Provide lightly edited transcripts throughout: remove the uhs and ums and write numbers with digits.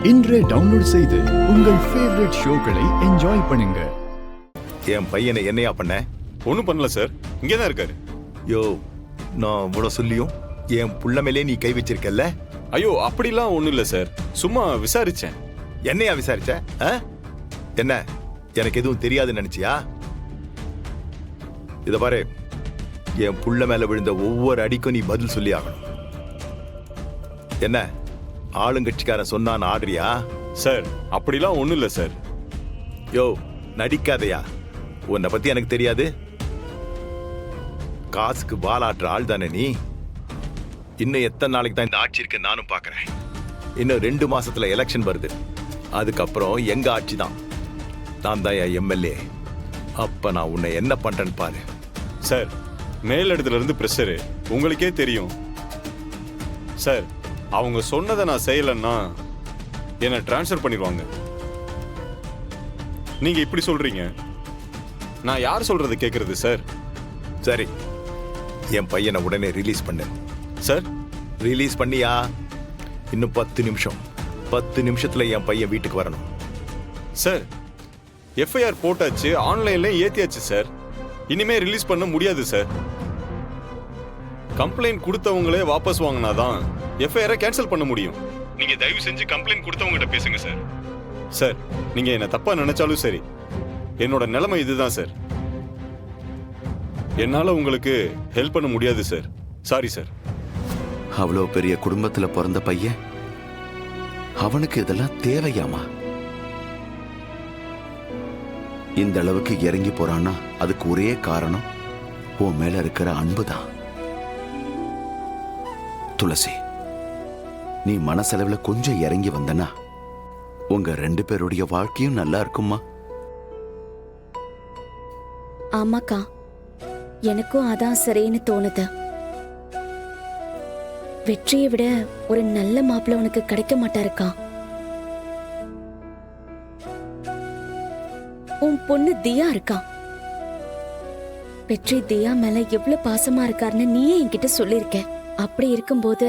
இன்றே டவுன்லோட் செய்து உங்கள் ஃபேவரட் ஷோக்களை என்ஜாய் பண்ணுங்க. என் பையனை என்னையா பண்ண? ஒன்றும் பண்ணல சார், இங்கே தான் இருக்காரு. யோ, நான் இவ்வளோ சொல்லியும் என் புள்ள மேலே நீ கை வச்சிருக்கல்ல? ஐயோ, அப்படிலாம் ஒன்றும் இல்லை சார், சும்மா விசாரிச்சேன். என்னையா விசாரிச்ச? என்ன எனக்கு எதுவும் தெரியாதுன்னு நினைச்சியா? இத பாரு, என் புள்ள மேல விழுந்த ஒவ்வொரு அடிக்கும் நீ பதில் சொல்லி ஆகணும். என்ன ஆளுங்கட்சிக்காரன் சொன்னான் ஆடுறியா? சார், அப்படிலாம் ஒன்றும் இல்லை சார். யோ, நடிக்காதையா? உன்னை பத்தி எனக்கு தெரியாது. காசுக்கு பாலாட்டுற ஆள் தானே நீ. இன்னும் எத்தனை நாளைக்கு தான் இந்த ஆட்சி இருக்கு நானும் பாக்குறேன். இன்னும் 2 மாசத்துல எலெக்ஷன் வருது. அதுக்கப்புறம் எங்க ஆட்சி தான். நான் தான் எம்எல்ஏ. அப்ப நான் உன்னை என்ன பண்றேன்னு பாரு. சார், மேலிடத்துல இருந்து பிரஷரு உங்களுக்கே தெரியும் சார். அவங்க சொன்னதை நான் செய்யலைன்னா என்னை டிரான்ஸ்ஃபர் பண்ணிடுவாங்க. நீங்க இப்படி சொல்றீங்க, நான் யார் சொல்றது கேட்கறது சார்? சரி, என் பையனை உடனே ரிலீஸ் பண்ணு. சார், ரிலீஸ் பண்ணியா? இன்னும் 10 நிமிஷம். 10 நிமிஷத்துல என் பையன் வீட்டுக்கு வரணும். சார், எஃப்ஐஆர் போட்டாச்சு, ஆன்லைன்ல ஏத்தியாச்சு சார். இனிமே ரிலீஸ் பண்ண முடியாது சார். கம்ப்ளைண்ட் கொடுத்தவங்களே வாபஸ் வாங்கினாதான் எஃப்ஐஆரை கேன்சல் பண்ண முடியும். நீங்க தயவு செஞ்சு கம்ப்ளைண்ட் கொடுத்தவங்ககிட்ட பேசுங்க சார். சார், நீங்க என்ன தப்பா நினைச்சாலும் சரி, என்னோட நிலைமை இதுதான் சார். என்னால உங்களுக்கு ஹெல்ப் பண்ண முடியாது சார். Sorry sir. அவ்வளோ பெரிய குடும்பத்துல பிறந்த பையன், அவனுக்கு இதெல்லாம் தேவையாமா? இந்த அளவுக்கு இறங்கி போறான்னா அதுக்கு ஒரே காரணம் உன் மேல இருக்கிற அன்புதான். துளசி, நீ மனசளவுல கொஞ்சம் இறங்கி வந்தனா உங்க 2 பேருடைய வாழ்க்கையும் நல்லா இருக்குமா? ஆமாக்கா, எனக்கும் அதான் சரின்னு தோணுது. வெற்றியை விட ஒரு நல்ல மாப்பிள்ள உனக்கு கிடைக்க மாட்டாருக்கா. உன் பொண்ணு தியா இருக்கா. வெற்றி தியா மேல எவ்வளவு பாசமா இருக்காருன்னு நீயே என்கிட்ட சொல்லிருக்க. அப்படி இருக்கும்போது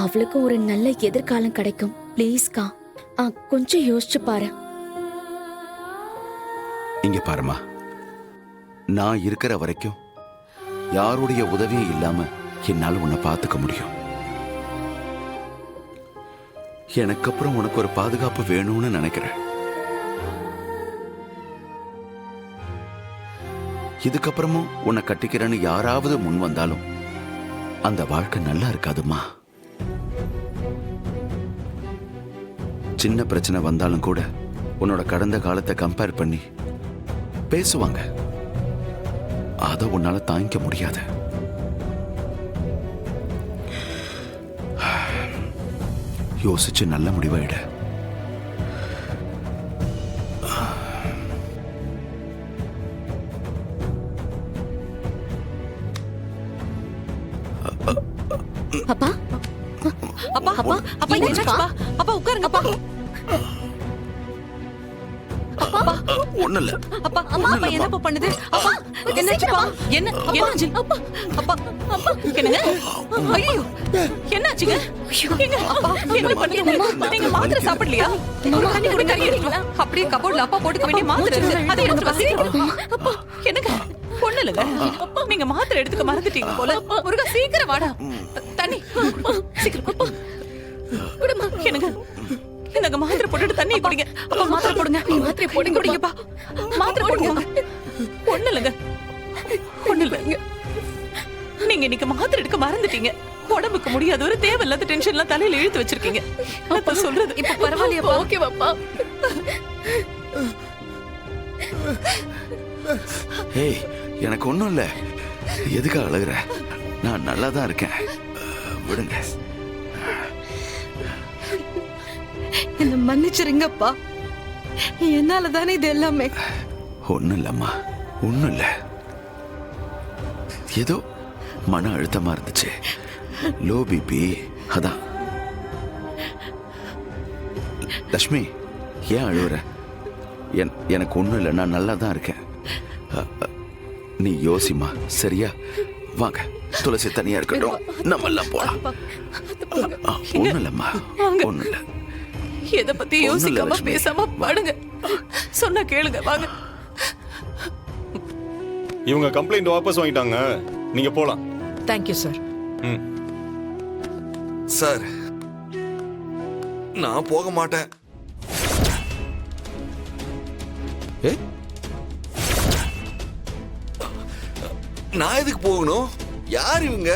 அவளுக்கும் ஒரு நல்ல எதிர்காலம் கிடைக்கும். பிளீஸ்கா, கொஞ்சம் யோசிச்சு பாரு. இங்க பாருமா, நான் இருக்கிற வரைக்கும் யாருடைய உதவியும் இல்லாம என்னால உன்னை பார்த்துக்க முடியும். எனக்கு அப்புறம் உனக்கு ஒரு பாதுகாப்பு வேணும்னு நினைக்கிறேன். இதுக்கப்புறமும் உன்னை கட்டிக்கிறேன்னு யாராவது முன் வந்தாலும் அந்த வாழ்க்கை நல்லா இருக்காதுமா. சின்ன பிரச்சனை வந்தாலும் கூட உன்னோட கடந்த காலத்தை கம்பேர் பண்ணி பேசுவாங்க. அதை உன்னால தாங்கிக்க முடியாது. யோசிச்சு நல்ல முடிவாயிட. அப்பா, அப்பா, அப்பா, அப்பா, என்னாச்சுப்பா? அப்பா, உட்காருங்க அப்பா. அப்பா, ஒண்ணு இல்ல. அப்பா, அம்மா, அப்பா என்னப்பா பண்ணுது? அப்பா, என்னாச்சுப்பா? என்னாச்சு? அப்பா, அப்பா, அப்பா, என்னங்க? ஐயோ, என்னாச்சுங்க? ஏங்க, அப்பா, என்ன பண்றீங்க? நீங்க மாத்திரை சாப்பிடலையா? ஒரு தண்ணி கூட கறிக்கிறீங்களா? அப்படியே கபோர்ட்ல அப்பா போட்டுக்க வேண்டிய மாத்திரை இருக்கு. அதை எடுத்து வசீங்க. அப்பா, என்னங்க? ஒண்ணு இல்லங்க, நீங்க மாத்திரை எடுத்துக்க மறந்துட்டீங்க போல. முருகா, சீக்கிரம் வாடா. தண்ணி சீக்கிரம். அப்பா, குடுமா. என்னங்க, இந்தங்க மாத்திரை போட்டுட்டு தண்ணி குடிங்க. அப்பா, மாத்திரை போடுங்க. நீ மாத்திரை போடுங்க. குடிங்கப்பா, மாத்திரை போடுங்க. ஒண்ணு இல்லங்க, ஒண்ணு இல்லங்க. நீங்க இன்னைக்கு மாத்திரை எடுக்க மறந்துட்டீங்க. உடம்புக்கு முடியாத ஒரு தேவையில்லாத டென்ஷன்லாம் தலையில இழுத்து வச்சிருக்கீங்க. அப்பா சொல்றது இப்ப பரவாயில்லையா? ஓகேவாப்பா? ஏய், எனக்கு ஒண்ணும் இல்ல. எதுக்கு அழுகுற? நான் நல்லா தான் இருக்கேன். விடுங்க. என்ன மன்னிச்சிருங்கப்பா. என்னால தானே இது எல்லாமே. ஒண்ணும் இல்லம்மா, ஒண்ணும் இல்ல. ஏதோ மன அழுத்தமா இருந்துச்சு. லோ பிபி, அதான். லட்சுமி, ஏன் அழுகுற? எனக்கு ஒண்ணும் இல்லை, நான் நல்லா தான் இருக்கேன். நீ யோசிமா, சரியா? வாங்க, துளசி தனியா இருக்கட்டும், நம்ம எல்லாம் போலாம். ஒண்ணு இல்லம்மா, ஒண்ணு இல்ல. எதை பத்தி ஒண்ணும் இல்ல, யோசிக்காம லட்சுமி. பேசாம பாடுங்க. சொன்னா கேளுங்க, வாங்க. இவங்க கம்ப்ளைண்ட் வாபஸ் வாங்கிட்டாங்க, நீங்க போலாம். Thank you sir. ம். சார் நான் போக மாட்டேன். நான் எதுக்கு போகணும்? யார் இவங்க?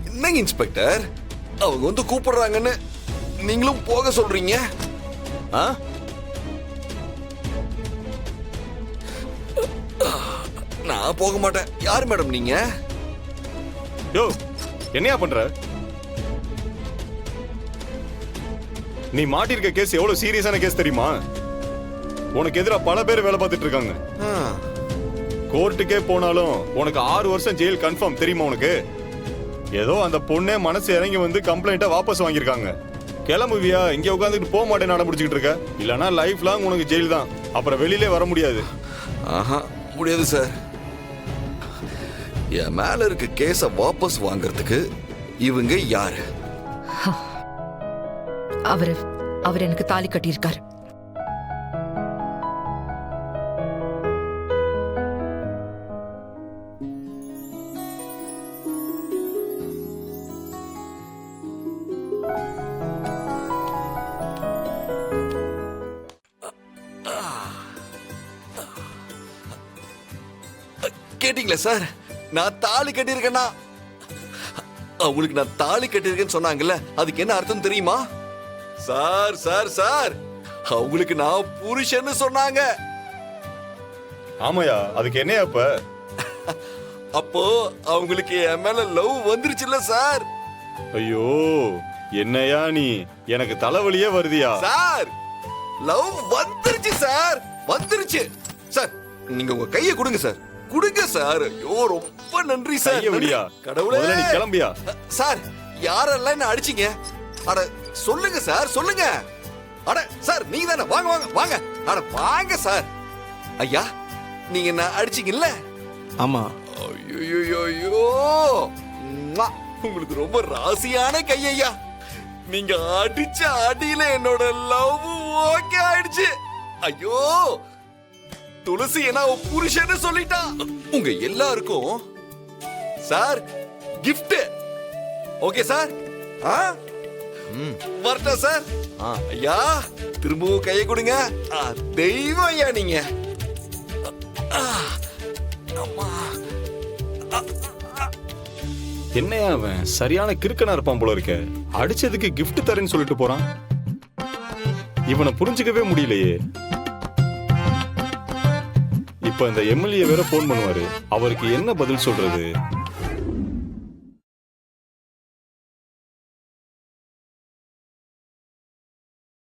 என்னங்க இன்ஸ்பெக்டர், அவங்க வந்து கூப்பிடுறாங்கன்னு நீங்களும் போக சொல்றீங்க? ஆ? நான் போக மாட்டேன். யார் மேடம் நீங்க? யோ, என்னையா பண்ற? நீ மாட்டிருக்க கேஸ் எவ்வளவு சீரியஸான கேஸ் தெரியுமா? உனக்கு எதிரா பல பேர் வேலை பார்த்துட்டு இருக்காங்க. ஆ, கோர்ட்டுக்கே போனாலும் உனக்கு 6 வருஷம் ஜெயில் கன்ஃபார்ம், தெரியுமா உனக்கு? ஏதோ அந்த பொண்ணே மனசு இறங்கி வந்து கம்ப்ளைண்ட்டை வாபஸ் வாங்கியிருக்காங்க. கிளம்புவியா? இங்க உட்காந்துட்டு போக மாட்டேன் நட முடிச்சுக்கிட்டு இருக்க. இல்லனா லைஃப் லாங் உனக்கு ஜெயில் தான். அப்புறம் வெளியிலே வர முடியாது. ஆஹா, முடியாது சார். என் மேல இருக்க கேஸ வாபஸ் வாங்குறதுக்கு இவங்க யாரு? அவர் எனக்கு தாலி கட்டியிருக்காரு. கேட்டீங்களா சார்? நான் தாலி கட்டியிருக்கேன்னா அவங்களுக்கு நான் தாலி கட்டியிருக்கேன்னு சொன்னாங்கல்ல, அதுக்கு என்ன அர்த்தம் தெரியுமா? சார் சார் சார், அவங்களுக்கு நான் புருஷன்னு சொன்னாங்க. ஆமாயா, அதுக்கு என்னையா இப்ப? அப்போ அவங்களுக்கு என் மேல லவ் வந்துருச்சுல்ல சார்? ஐயோ, என்னையா நீ? எனக்கு தலைவலியே வருதியா? சார் லவ் வந்துருச்சு சார், வந்துருச்சு சார். நீங்க உங்க கையை கொடுங்க சார், கொடுங்க சார். ஐயோ ரொம்ப நன்றி சார். கையை விடியா? கடவுளே. முதல்ல நீ கிளம்பியா? சார் யாரெல்லாம் என்ன அடிச்சீங்க? அட சொல்லுங்க சார், சொல்லுங்க. அட சார் நீங்க தானே, வாங்க வாங்க வாங்க. அட வாங்க சார். ஐயா நீங்க என்ன அடிச்சீங்கல்ல? ஆமா. ஐயோ, உங்களுக்கு ரொம்ப ராசியான கை ஐயா. நீங்க அடிச்ச அடியில என்னோட லவ் ஓகே ஆயிடுச்சு. ஐயோ, துளசி என்ன புருஷன்னு சொல்லிட்டா. உங்க எல்லாருக்கும் சார் gift. Okay sir. வரட்டா சார். ஐயா திரும்பவும் கையை கொடுங்க. தெய்வம் ஐயா நீங்க. அம்மா. என்னையா அவன் சரியான கிறுக்கனா இருப்பான் போல இருக்க. அடிச்சதுக்கு gift தரேன்னு சொல்லிட்டு போறான். இவனை புரிஞ்சுக்கவே முடியலையே. இப்ப இந்த எம்எல்ஏ வேற போன் பண்ணுவாரு. அவருக்கு என்ன பதில் சொல்றது?